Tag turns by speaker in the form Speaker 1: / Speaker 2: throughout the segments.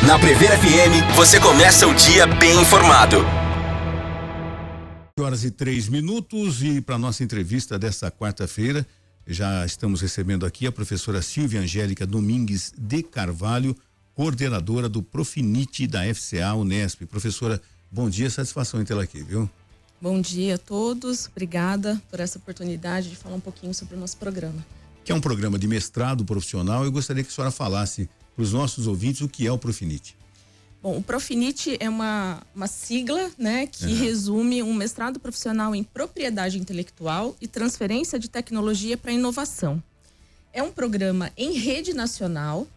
Speaker 1: Na Prever FM, você começa o dia bem informado.
Speaker 2: 8h03 e para nossa entrevista desta quarta-feira, já estamos recebendo aqui a professora Silvia Angélica Domingues de Carvalho, coordenadora do Profinit da FCA Unesp. Professora, bom dia, satisfação em tê-la aqui, viu?
Speaker 3: Bom dia a todos, obrigada por essa oportunidade de falar um pouquinho sobre o nosso programa.
Speaker 2: Que é um programa de mestrado profissional, eu gostaria que a senhora falasse para os nossos ouvintes o que é o Profinit.
Speaker 3: Bom, o Profinit é uma sigla, né, que resume um mestrado profissional em propriedade intelectual e transferência de tecnologia para inovação. É um programa em rede nacional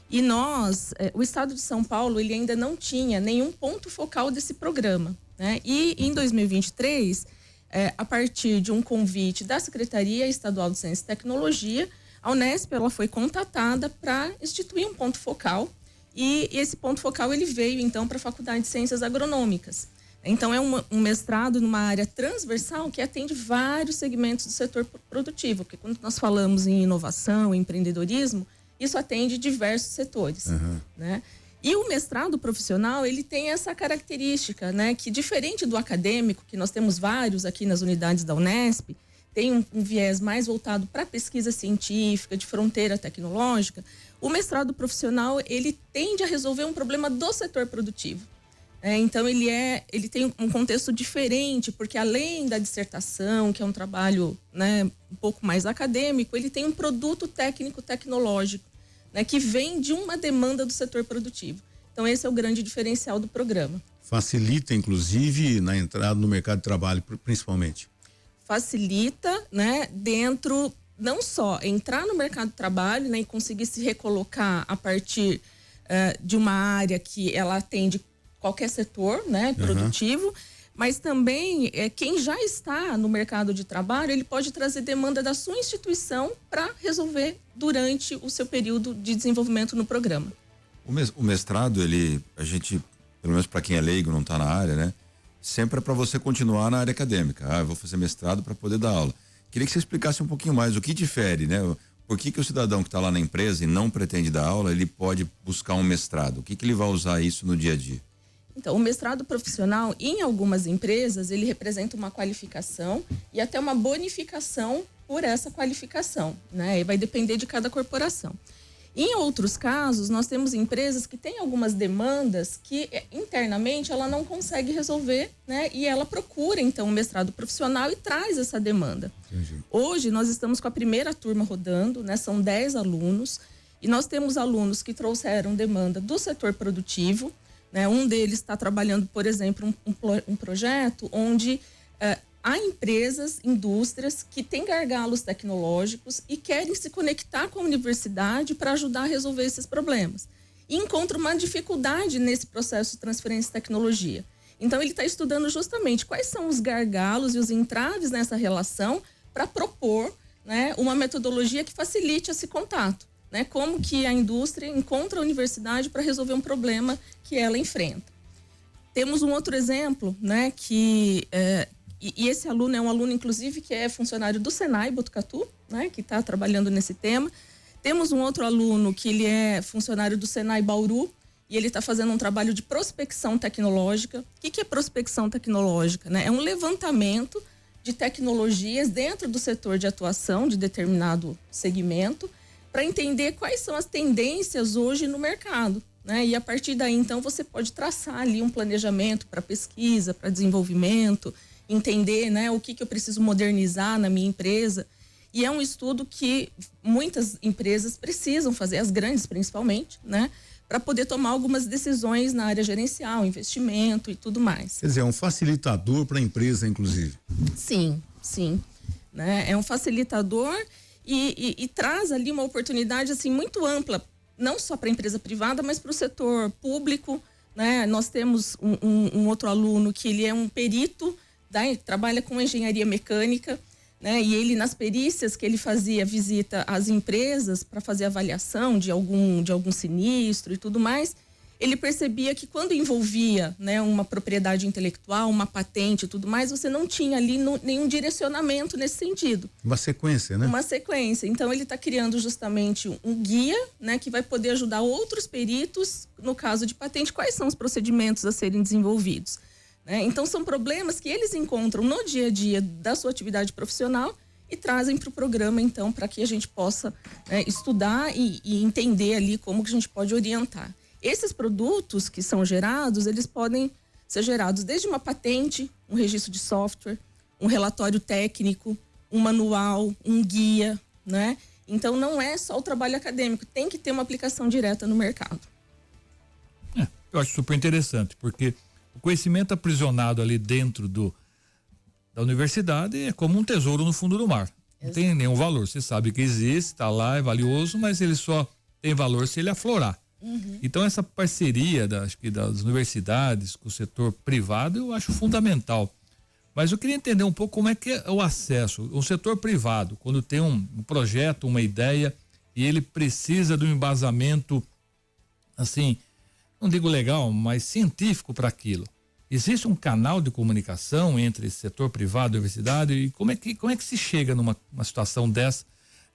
Speaker 3: e o estado de São Paulo, ele ainda não tinha nenhum ponto focal desse programa, né? E em 2023, a partir de um convite da Secretaria Estadual de Ciência e Tecnologia, a Unesp ela foi contatada para instituir um ponto focal. E esse ponto focal ele veio então para a Faculdade de Ciências Agronômicas. Então é um mestrado numa área transversal que atende vários segmentos do setor produtivo, porque quando nós falamos em inovação, em empreendedorismo, isso atende diversos setores, né? E o mestrado profissional, ele tem essa característica, né, que diferente do acadêmico, que nós temos vários aqui nas unidades da Unesp, tem um viés mais voltado para a pesquisa científica, de fronteira tecnológica. O mestrado profissional, ele tende a resolver um problema do setor produtivo. Então, ele tem um contexto diferente, porque além da dissertação, que é um trabalho, né, um pouco mais acadêmico, ele tem um produto técnico-tecnológico, né, que vem de uma demanda do setor produtivo. Então, esse é o grande diferencial do programa.
Speaker 2: Facilita, inclusive, na entrada no mercado de trabalho, principalmente.
Speaker 3: Facilita, né, dentro... não só entrar no mercado de trabalho, né, e conseguir se recolocar a partir de uma área que ela atende qualquer setor, né, produtivo, mas também quem já está no mercado de trabalho, ele pode trazer demanda da sua instituição para resolver durante o seu período de desenvolvimento no programa.
Speaker 4: O mestrado, a gente, pelo menos para quem é leigo, não está na área, né, sempre é para você continuar na área acadêmica. Eu vou fazer mestrado para poder dar aula. Queria que você explicasse um pouquinho mais o que difere, né? Por que o cidadão que está lá na empresa e não pretende dar aula, ele pode buscar um mestrado? O que ele vai usar isso no dia a dia?
Speaker 3: Então, o mestrado profissional, em algumas empresas, ele representa uma qualificação e até uma bonificação por essa qualificação, né? E vai depender de cada corporação. Em outros casos, nós temos empresas que têm algumas demandas que internamente ela não consegue resolver, né? E ela procura, então, um mestrado profissional e traz essa demanda.
Speaker 2: Entendi.
Speaker 3: Hoje, nós estamos com a primeira turma rodando, né? São 10 alunos e nós temos alunos que trouxeram demanda do setor produtivo, né? Um deles está trabalhando, por exemplo, um projeto onde há empresas, indústrias que têm gargalos tecnológicos e querem se conectar com a universidade para ajudar a resolver esses problemas. E encontram uma dificuldade nesse processo de transferência de tecnologia. Então, ele está estudando justamente quais são os gargalos e os entraves nessa relação para propor, né, uma metodologia que facilite esse contato. Né, como que a indústria encontra a universidade para resolver um problema que ela enfrenta. Temos um outro exemplo, né, que... E esse aluno é um aluno, inclusive, que é funcionário do Senai Botucatu, né, que está trabalhando nesse tema. Temos um outro aluno que ele é funcionário do Senai Bauru e ele está fazendo um trabalho de prospecção tecnológica. O que é prospecção tecnológica? Né? É um levantamento de tecnologias dentro do setor de atuação de determinado segmento para entender quais são as tendências hoje no mercado. Né? E a partir daí, então, você pode traçar ali um planejamento para pesquisa, para desenvolvimento, entender, né, o que eu preciso modernizar na minha empresa. E é um estudo que muitas empresas precisam fazer, as grandes principalmente, né, para poder tomar algumas decisões na área gerencial, investimento e tudo mais.
Speaker 2: Quer dizer, é um facilitador para a empresa, inclusive.
Speaker 3: Sim. Né? É um facilitador e traz ali uma oportunidade assim, muito ampla, não só para a empresa privada, mas para o setor público. Né? Nós temos um outro aluno que ele é um perito, trabalha com engenharia mecânica, né? E ele, nas perícias que ele fazia visita às empresas para fazer avaliação de algum sinistro e tudo mais, ele percebia que quando envolvia, né, uma propriedade intelectual, uma patente e tudo mais, você não tinha ali nenhum direcionamento nesse sentido.
Speaker 2: Uma sequência, né?
Speaker 3: Uma sequência. Então, ele está criando justamente um guia, né, que vai poder ajudar outros peritos, no caso de patente, quais são os procedimentos a serem desenvolvidos. Né? Então, são problemas que eles encontram no dia a dia da sua atividade profissional e trazem para o programa, então, para que a gente possa, né, estudar e entender ali como que a gente pode orientar. Esses produtos que são gerados, eles podem ser gerados desde uma patente, um registro de software, um relatório técnico, um manual, um guia, né? Então, não é só o trabalho acadêmico, tem que ter uma aplicação direta no mercado.
Speaker 5: Eu acho super interessante, porque o conhecimento aprisionado ali dentro da universidade é como um tesouro no fundo do mar. Não tem nenhum valor. Você sabe que existe, está lá, é valioso, mas ele só tem valor se ele aflorar. Então, essa parceria acho que das universidades com o setor privado, eu acho fundamental. Mas eu queria entender um pouco como é que é o acesso. O setor privado, quando tem um projeto, uma ideia, e ele precisa de um embasamento, assim, não digo legal, mas científico para aquilo. Existe um canal de comunicação entre setor privado e universidade? E como é que se chega numa situação dessa,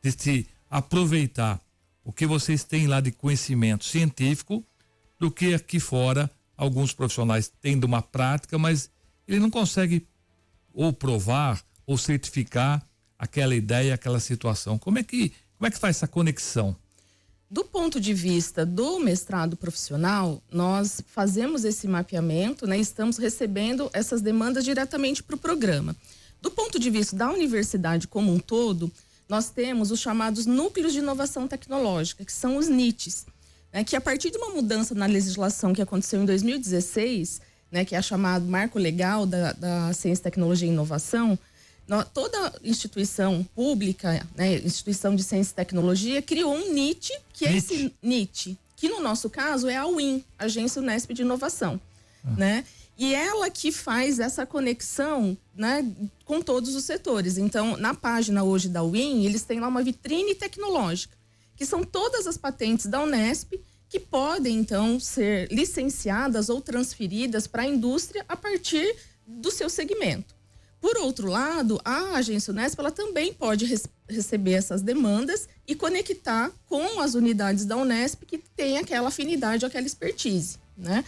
Speaker 5: de se aproveitar o que vocês têm lá de conhecimento científico, do que aqui fora alguns profissionais têm de uma prática, mas ele não consegue ou provar ou certificar aquela ideia, aquela situação. Como é que faz essa conexão?
Speaker 3: Do ponto de vista do mestrado profissional, nós fazemos esse mapeamento, né? Estamos recebendo essas demandas diretamente para o programa. Do ponto de vista da universidade como um todo, nós temos os chamados núcleos de inovação tecnológica, que são os NITs, né? Que a partir de uma mudança na legislação que aconteceu em 2016, né? Que é a chamada Marco Legal da Ciência, Tecnologia e Inovação, toda instituição pública, né, instituição de ciência e tecnologia, criou um NIT, que é esse NIT, que no nosso caso é a UIN, Agência Unesp de Inovação, né? E ela que faz essa conexão, né, com todos os setores. Então, na página hoje da UIN, eles têm lá uma vitrine tecnológica, que são todas as patentes da Unesp que podem, então, ser licenciadas ou transferidas para a indústria a partir do seu segmento. Por outro lado, a agência Unesp, ela também pode receber essas demandas e conectar com as unidades da Unesp que tem aquela afinidade, aquela expertise, né?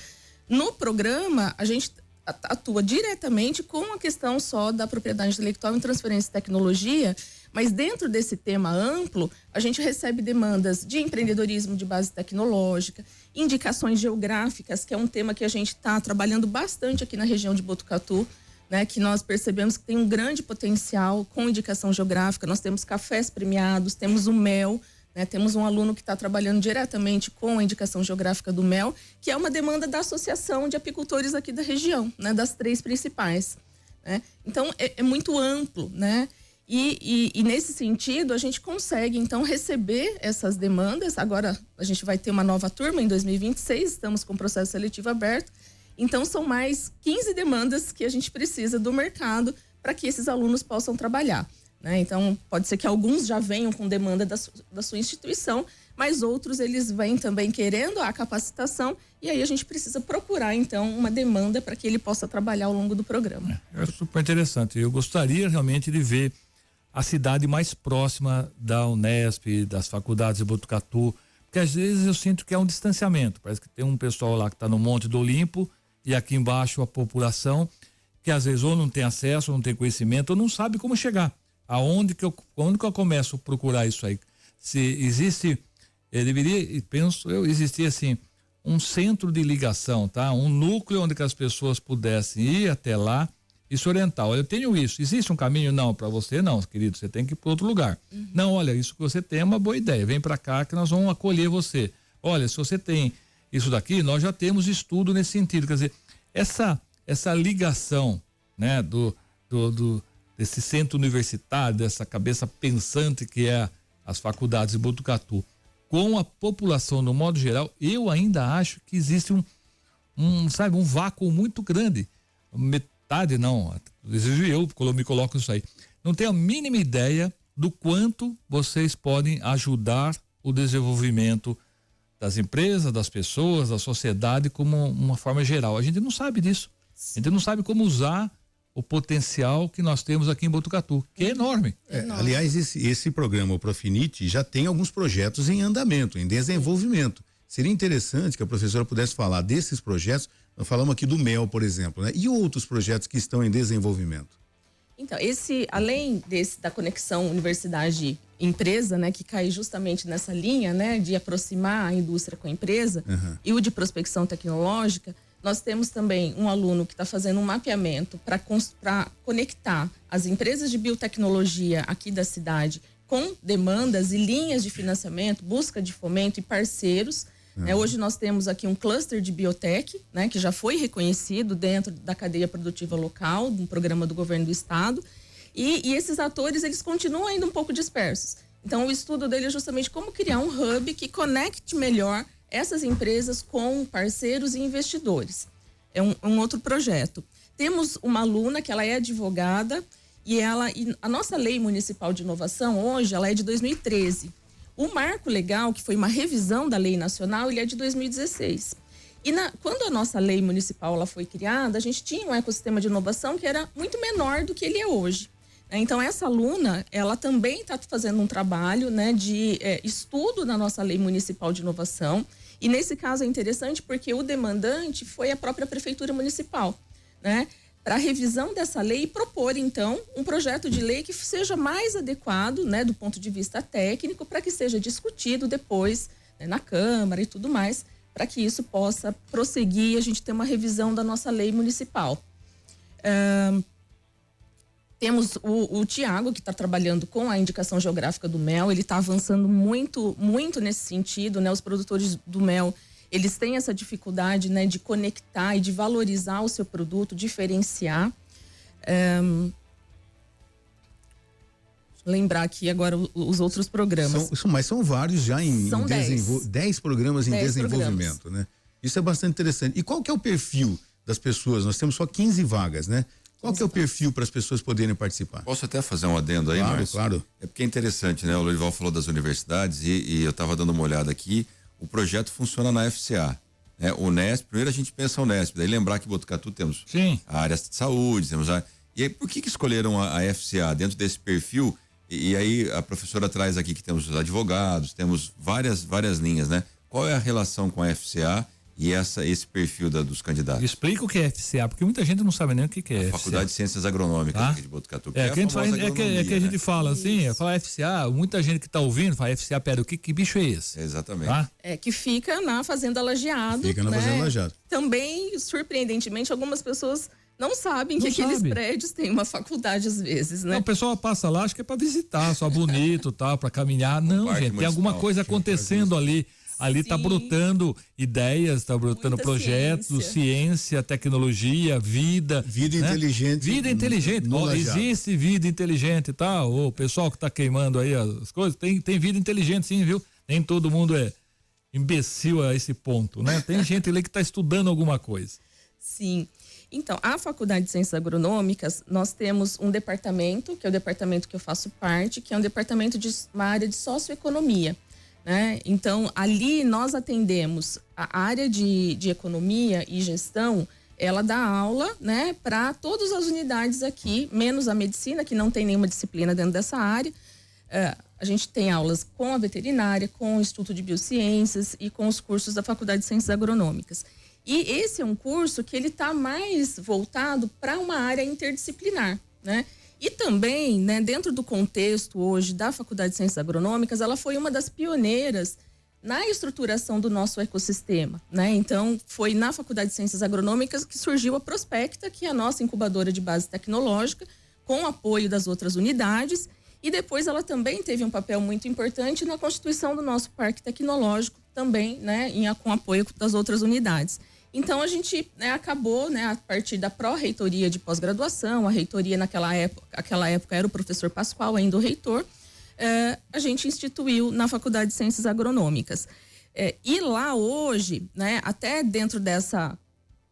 Speaker 3: No programa, a gente atua diretamente com a questão só da propriedade intelectual em transferência de tecnologia, mas dentro desse tema amplo, a gente recebe demandas de empreendedorismo de base tecnológica, indicações geográficas, que é um tema que a gente está trabalhando bastante aqui na região de Botucatu, né, que nós percebemos que tem um grande potencial com indicação geográfica. Nós temos cafés premiados, temos o mel, né, temos um aluno que está trabalhando diretamente com a indicação geográfica do mel, que é uma demanda da Associação de Apicultores aqui da região, né, das 3 principais, né? Então, é muito amplo, né? E nesse sentido, a gente consegue, então, receber essas demandas. Agora, a gente vai ter uma nova turma em 2026, estamos com o processo seletivo aberto. Então, são mais 15 demandas que a gente precisa do mercado para que esses alunos possam trabalhar, né? Então, pode ser que alguns já venham com demanda da sua instituição, mas outros, eles vêm também querendo a capacitação e aí a gente precisa procurar, então, uma demanda para que ele possa trabalhar ao longo do programa.
Speaker 5: É super interessante. Eu gostaria realmente de ver a cidade mais próxima da Unesp, das faculdades de Botucatu, porque às vezes eu sinto que é um distanciamento. Parece que tem um pessoal lá que está no Monte do Olimpo, e aqui embaixo a população que às vezes ou não tem acesso, ou não tem conhecimento, ou não sabe como chegar. Onde que eu começo a procurar isso aí? Se existe, deveria, penso eu, existir assim, um centro de ligação, tá? Um núcleo onde que as pessoas pudessem ir até lá e se orientar. Olha, eu tenho isso, existe um caminho? Não, para você não, querido, você tem que ir para outro lugar. Não, olha, isso que você tem é uma boa ideia, vem para cá que nós vamos acolher você. Olha, se você tem isso daqui, nós já temos estudo nesse sentido. Quer dizer, essa ligação, né, desse centro universitário, dessa cabeça pensante que é as faculdades de Botucatu, com a população no modo geral, eu ainda acho que existe um vácuo muito grande. Metade não, eu me coloco isso aí. Não tenho a mínima ideia do quanto vocês podem ajudar o desenvolvimento das empresas, das pessoas, da sociedade como uma forma geral. A gente não sabe disso. A gente não sabe como usar o potencial que nós temos aqui em Botucatu, que é enorme.
Speaker 2: Aliás, esse programa, o Profinit, já tem alguns projetos em andamento, em desenvolvimento. Seria interessante que a professora pudesse falar desses projetos. Nós falamos aqui do MEL, por exemplo, né? E outros projetos que estão em desenvolvimento?
Speaker 3: Então, além da conexão universidade-empresa, né, que cai justamente nessa linha, né, de aproximar a indústria com a empresa, e o de prospecção tecnológica, nós temos também um aluno que está fazendo um mapeamento para conectar as empresas de biotecnologia aqui da cidade com demandas e linhas de financiamento, busca de fomento e parceiros. Hoje nós temos aqui um cluster de biotech, né, que já foi reconhecido dentro da cadeia produtiva local, um programa do governo do estado, e esses atores, eles continuam ainda um pouco dispersos. Então, o estudo dele é justamente como criar um hub que conecte melhor essas empresas com parceiros e investidores. É um outro projeto. Temos uma aluna que ela é advogada e a nossa lei municipal de inovação hoje, ela é de 2013. O marco legal, que foi uma revisão da lei nacional, ele é de 2016. E quando a nossa lei municipal ela foi criada, a gente tinha um ecossistema de inovação que era muito menor do que ele é hoje. Então, essa aluna, ela também está fazendo um trabalho, né, de estudo na nossa lei municipal de inovação. E nesse caso é interessante porque o demandante foi a própria prefeitura municipal, né, para a revisão dessa lei e propor, então, um projeto de lei que seja mais adequado, né, do ponto de vista técnico, para que seja discutido depois, né, na Câmara e tudo mais, para que isso possa prosseguir e a gente ter uma revisão da nossa lei municipal. Temos o Tiago, que está trabalhando com a indicação geográfica do mel, ele está avançando muito, muito nesse sentido, né? Os produtores do mel, eles têm essa dificuldade, né, de conectar e de valorizar o seu produto, diferenciar. Lembrar aqui agora os outros programas.
Speaker 2: Mas são vários já em
Speaker 3: 10
Speaker 2: programas em
Speaker 3: 10
Speaker 2: desenvolvimento,
Speaker 3: programas,
Speaker 2: né? Isso é bastante interessante. E qual que é o perfil das pessoas? Nós temos só 15 vagas, né? Qual que é o perfil para as pessoas poderem participar?
Speaker 4: Posso até fazer um adendo aí,
Speaker 2: Claro,
Speaker 4: Márcio?
Speaker 2: claro.
Speaker 4: É porque é interessante, né? O Lorival falou das universidades e eu estava dando uma olhada aqui. O projeto funciona na FCA. Né? O Unesp, primeiro a gente pensa o Unesp, daí lembrar que em Botucatu temos a área de saúde, temos e aí por que escolheram a FCA dentro desse perfil? E aí a professora traz aqui que temos os advogados, temos várias linhas, né? Qual é a relação com a FCA e esse perfil dos candidatos?
Speaker 5: Explica o que é FCA, porque muita gente não sabe nem o que é FCA.
Speaker 4: Faculdade de Ciências Agronômicas aqui de Botucatu.
Speaker 5: Que a gente fala assim, fala FCA, muita gente que está ouvindo fala FCA, pera, que bicho é esse?
Speaker 4: Exatamente.
Speaker 5: Tá?
Speaker 3: Que fica na Fazenda Lajeado.
Speaker 2: Fica na Fazenda Lajeado.
Speaker 3: Também, surpreendentemente, algumas pessoas não sabem que aqueles prédios têm uma faculdade às vezes, né?
Speaker 5: Não, o pessoal passa lá, acho que é para visitar, só bonito, tá, para caminhar. Não, gente, tem alguma coisa acontecendo ali. Ali está brotando ideias, está brotando projetos, ciência, tecnologia, vida.
Speaker 2: Vida
Speaker 5: né?
Speaker 2: inteligente.
Speaker 5: Vida inteligente. Existe vida inteligente, tá? O pessoal que está queimando aí as coisas, tem vida inteligente sim, viu? Nem todo mundo é imbecil a esse ponto, né? Tem gente ali que está estudando alguma coisa.
Speaker 3: Sim. Então, a Faculdade de Ciências Agronômicas, nós temos um departamento, que é o departamento que eu faço parte, que é um departamento de uma área de socioeconomia. Né? Então, ali nós atendemos a área de economia e gestão, ela dá aula, né, para todas as unidades aqui, menos a medicina, que não tem nenhuma disciplina dentro dessa área. A gente tem aulas com a veterinária, com o Instituto de Biociências e com os cursos da Faculdade de Ciências Agronômicas. E esse é um curso que ele está mais voltado para uma área interdisciplinar, né? E também, né, dentro do contexto hoje da Faculdade de Ciências Agronômicas, ela foi uma das pioneiras na estruturação do nosso ecossistema, né? Então, foi na Faculdade de Ciências Agronômicas que surgiu a Prospecta, que é a nossa incubadora de base tecnológica, com o apoio das outras unidades, e depois ela também teve um papel muito importante na constituição do nosso parque tecnológico, também, né, com apoio das outras unidades. Então, a gente, né, acabou, né, a partir da pró-reitoria de pós-graduação, a reitoria aquela época era o professor Pascoal, ainda o reitor, a gente instituiu na Faculdade de Ciências Agronômicas. E lá hoje, né, até dentro dessa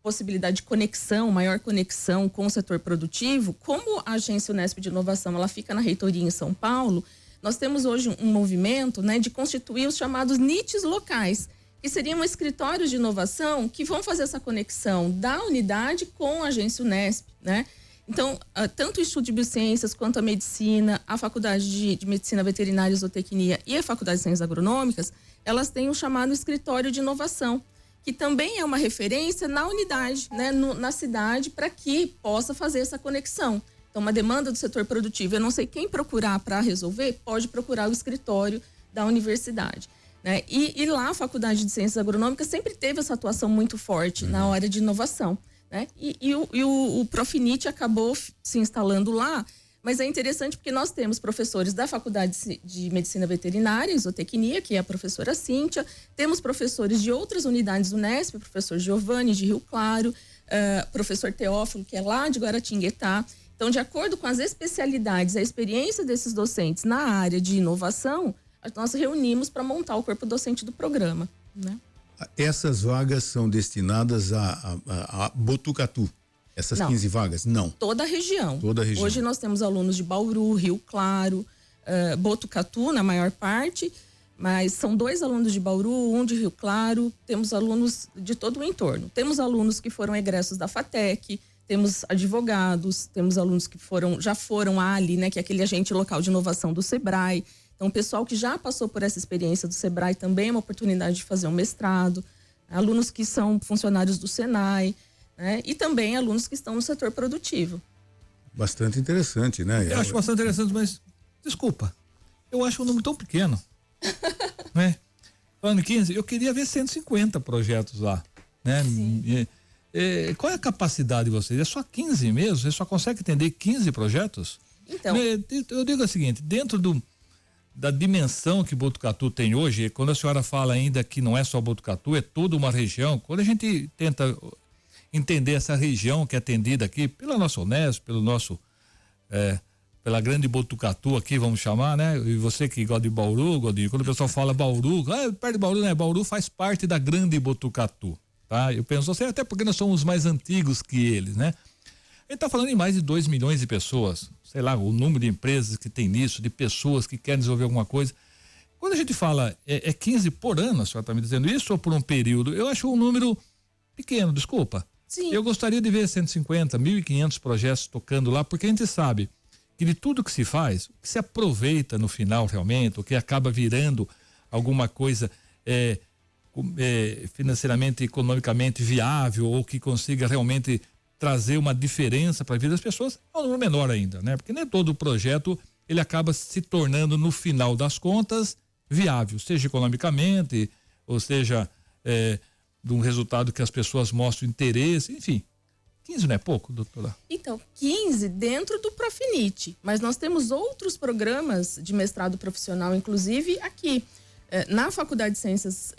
Speaker 3: possibilidade de conexão, maior conexão com o setor produtivo, como a Agência Unesp de Inovação, ela fica na reitoria em São Paulo, nós temos hoje um movimento, né, de constituir os chamados NITs locais, que seriam escritórios de inovação que vão fazer essa conexão da unidade com a agência Unesp, né? Então, tanto o Instituto de Biociências quanto a Medicina, a Faculdade de Medicina Veterinária e Zootecnia e a Faculdade de Ciências Agronômicas, elas têm o chamado Escritório de Inovação, que também é uma referência na unidade, né, na cidade, para que possa fazer essa conexão. Então, uma demanda do setor produtivo, eu não sei quem procurar para resolver, pode procurar o escritório da universidade, né? E lá a Faculdade de Ciências Agronômicas sempre teve essa atuação muito forte na hora de inovação, né? E o Profinit acabou se instalando lá, mas é interessante porque nós temos professores da Faculdade de Medicina Veterinária e Zootecnia, que é a professora Cíntia, temos professores de outras unidades do Unesp, professor Giovanni de Rio Claro, professor Teófilo, que é lá de Guaratinguetá. Então, de acordo com as especialidades, a experiência desses docentes na área de inovação, nós reunimos para montar o corpo docente do programa, né?
Speaker 2: Essas vagas são destinadas a Botucatu. Essas
Speaker 3: Não.
Speaker 2: 15 vagas? Não.
Speaker 3: Toda a região.
Speaker 2: Toda a região.
Speaker 3: Hoje nós temos alunos de Bauru, Rio Claro, Botucatu, na maior parte, mas são 2 alunos de Bauru, 1 de Rio Claro, temos alunos de todo o entorno. Temos alunos que foram egressos da FATEC, temos advogados, temos alunos que já foram ali, né, que é aquele agente local de inovação do SEBRAE. Então, o pessoal que já passou por essa experiência do SEBRAE também é uma oportunidade de fazer um mestrado. Alunos que são funcionários do SENAI, né? E também alunos que estão no setor produtivo.
Speaker 2: Bastante interessante, né?
Speaker 5: Eu acho bastante interessante, mas desculpa, eu acho um número tão pequeno, né? Falando em 15, eu queria ver 150 projetos lá, né? Qual é a capacidade de vocês? É só 15 mesmo? Você só consegue atender 15 projetos?
Speaker 3: Então,
Speaker 5: eu digo o seguinte, dentro da dimensão que Botucatu tem hoje, quando a senhora fala ainda que não é só Botucatu, é toda uma região, quando a gente tenta entender essa região que é atendida aqui pela nossa Unesp, pela grande Botucatu aqui, vamos chamar, né? E você que gosta de Bauru, Godinho, quando o pessoal fala Bauru, perto de Bauru, né? Bauru faz parte da grande Botucatu, tá? Eu penso assim, até porque nós somos mais antigos que eles, né? A gente tá falando em mais de 2 milhões de pessoas, sei lá, o número de empresas que tem nisso, de pessoas que querem desenvolver alguma coisa. Quando a gente fala 15 por ano, a senhora tá me dizendo isso, ou por um período? Eu acho um número pequeno, desculpa.
Speaker 3: sim.
Speaker 5: Eu gostaria de ver 150, 1.500 projetos tocando lá, porque a gente sabe que de tudo que se faz, o que se aproveita no final realmente, o que acaba virando alguma coisa financeiramente, economicamente viável, ou que consiga realmente trazer uma diferença para a vida das pessoas, é um número menor ainda, né? Porque nem todo projeto ele acaba se tornando, no final das contas, viável, seja economicamente, ou seja, de um resultado que as pessoas mostram interesse, enfim. 15 não é pouco, doutora?
Speaker 3: Então, 15 dentro do Profinit, mas nós temos outros programas de mestrado profissional, inclusive aqui. Na Faculdade de Ciências,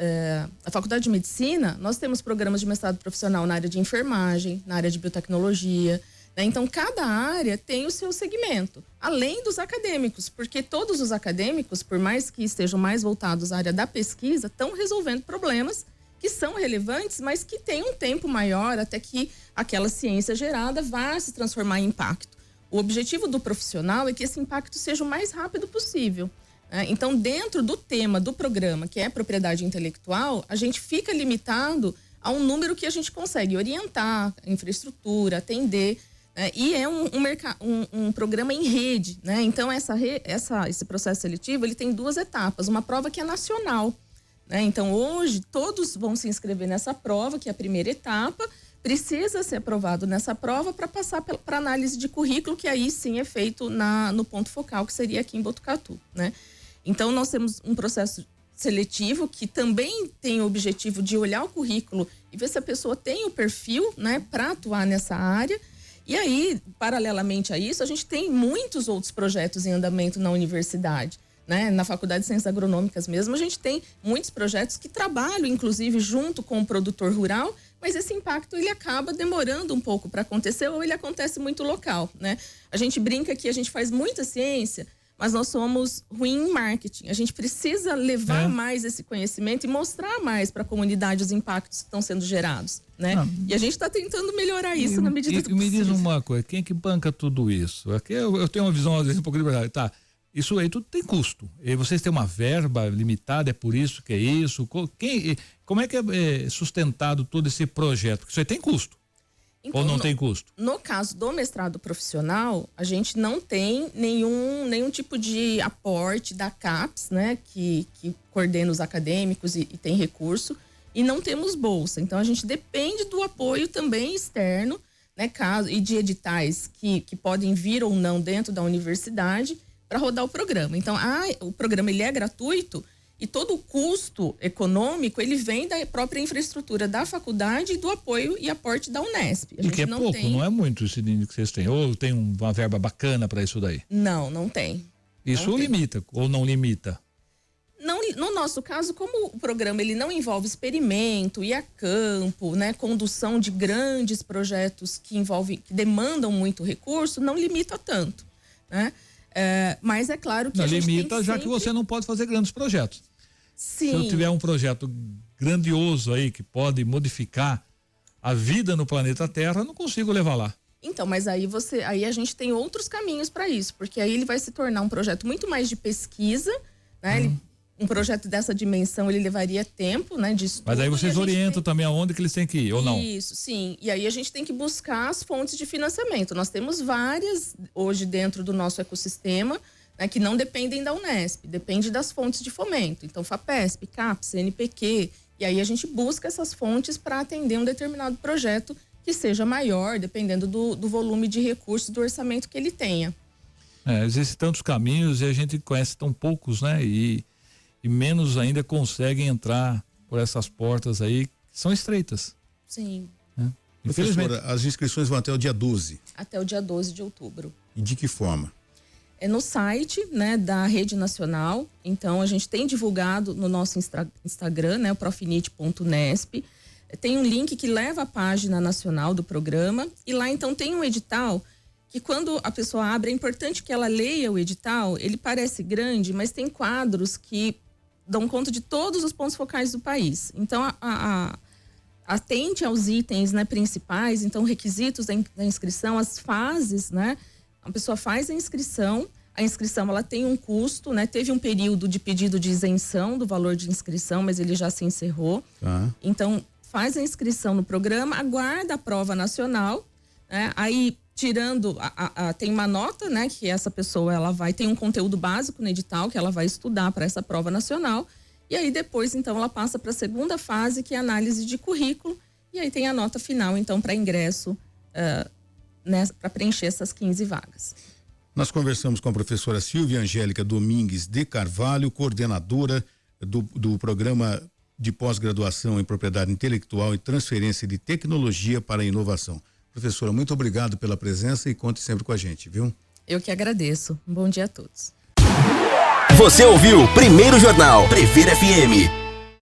Speaker 3: a Faculdade de Medicina, nós temos programas de mestrado profissional na área de enfermagem, na área de biotecnologia, né? Então, cada área tem o seu segmento, além dos acadêmicos, porque todos os acadêmicos, por mais que estejam mais voltados à área da pesquisa, estão resolvendo problemas que são relevantes, mas que têm um tempo maior até que aquela ciência gerada vá se transformar em impacto. O objetivo do profissional é que esse impacto seja o mais rápido possível. Então, dentro do tema do programa, que é propriedade intelectual, a gente fica limitado a um número que a gente consegue orientar, infraestrutura, atender, né? E é um programa em rede, né? Então, esse processo seletivo, ele tem 2 etapas. Uma prova que é nacional, né? Então, hoje, todos vão se inscrever nessa prova, que é a primeira etapa, precisa ser aprovado nessa prova para passar para análise de currículo, que aí sim é feito no ponto focal, que seria aqui em Botucatu, né? Então, nós temos um processo seletivo que também tem o objetivo de olhar o currículo e ver se a pessoa tem o perfil, né, para atuar nessa área. E aí, paralelamente a isso, a gente tem muitos outros projetos em andamento na universidade, né? Na Faculdade de Ciências Agronômicas mesmo, a gente tem muitos projetos que trabalham, inclusive, junto com o produtor rural, mas esse impacto ele acaba demorando um pouco para acontecer ou ele acontece muito local, né? A gente brinca que a gente faz muita ciência, mas nós somos ruim em marketing. A gente precisa levar mais esse conhecimento e mostrar mais para a comunidade os impactos que estão sendo gerados, né? E a gente está tentando melhorar isso na medida do possível.
Speaker 5: Me diz uma coisa, quem é que banca tudo isso? Aqui eu tenho uma visão, às vezes, um pouco de verdade. Tá, isso aí tudo tem custo. E vocês têm uma verba limitada, é por isso que é isso? Como é que é sustentado todo esse projeto? Porque isso aí tem custo.
Speaker 3: Então,
Speaker 5: ou não tem custo?
Speaker 3: No caso do mestrado profissional, a gente não tem nenhum tipo de aporte da CAPES, né, que coordena os acadêmicos e tem recurso, e não temos bolsa. Então, a gente depende do apoio também externo, né, e de editais que podem vir ou não dentro da universidade para rodar o programa. Então, o programa ele é gratuito, e todo o custo econômico, ele vem da própria infraestrutura da faculdade e do apoio e aporte da Unesp.
Speaker 5: E que é pouco, não é muito esse dinheiro que vocês têm. Ou tem uma verba bacana para isso daí?
Speaker 3: Não tem.
Speaker 5: Isso não limita tem. Ou não limita?
Speaker 3: Não, no nosso caso, como o programa ele não envolve experimento, ir a campo, né, condução de grandes projetos que demandam muito recurso, não limita tanto, né? Mas é claro que
Speaker 5: não
Speaker 3: a gente
Speaker 5: limita,
Speaker 3: tem
Speaker 5: já
Speaker 3: sempre...
Speaker 5: que você não pode fazer grandes projetos.
Speaker 3: Sim.
Speaker 5: Se eu tiver um projeto grandioso aí que pode modificar a vida no planeta Terra, eu não consigo levar lá.
Speaker 3: Então, mas aí a gente tem outros caminhos para isso, porque aí ele vai se tornar um projeto muito mais de pesquisa, né? Um projeto dessa dimensão, ele levaria tempo, né, de estudo.
Speaker 5: Mas aí vocês orientam também aonde que eles têm que ir, ou não?
Speaker 3: Isso, sim. E aí a gente tem que buscar as fontes de financiamento. Nós temos várias hoje dentro do nosso ecossistema, né, que não dependem da Unesp, depende das fontes de fomento. Então, FAPESP, CAPES, CNPq. E aí a gente busca essas fontes para atender um determinado projeto que seja maior, dependendo do volume de recursos, do orçamento que ele tenha.
Speaker 5: Existem tantos caminhos e a gente conhece tão poucos, né? E menos ainda conseguem entrar por essas portas aí, que são estreitas.
Speaker 3: Sim.
Speaker 2: Professora, as inscrições vão até o dia 12.
Speaker 3: Até o dia 12 de outubro.
Speaker 2: E de que forma?
Speaker 3: É no site, né, da Rede Nacional. Então, a gente tem divulgado no nosso Instagram, né, o profinit.nesp. Tem um link que leva à página nacional do programa. E lá, então, tem um edital que quando a pessoa abre, é importante que ela leia o edital. Ele parece grande, mas tem quadros que dão conta de todos os pontos focais do país. Então, atente aos itens, né, principais, então requisitos da inscrição, as fases, né? A pessoa faz a inscrição ela tem um custo, né? Teve um período de pedido de isenção do valor de inscrição, mas ele já se encerrou. Então, faz a inscrição no programa, aguarda a prova nacional, né? Aí, tirando, tem uma nota, né? Que essa pessoa, tem um conteúdo básico no edital, que ela vai estudar para essa prova nacional. E aí, depois, então, ela passa para a segunda fase, que é a análise de currículo. E aí tem a nota final, então, para ingresso, para preencher essas 15 vagas.
Speaker 2: Nós conversamos com a professora Silvia Angélica Domingues de Carvalho, coordenadora do programa de pós-graduação em propriedade intelectual e transferência de tecnologia para a inovação. Professora, muito obrigado pela presença e conte sempre com a gente, viu?
Speaker 3: Eu que agradeço. Um bom dia a todos.
Speaker 1: Você ouviu Primeiro Jornal Previr FM.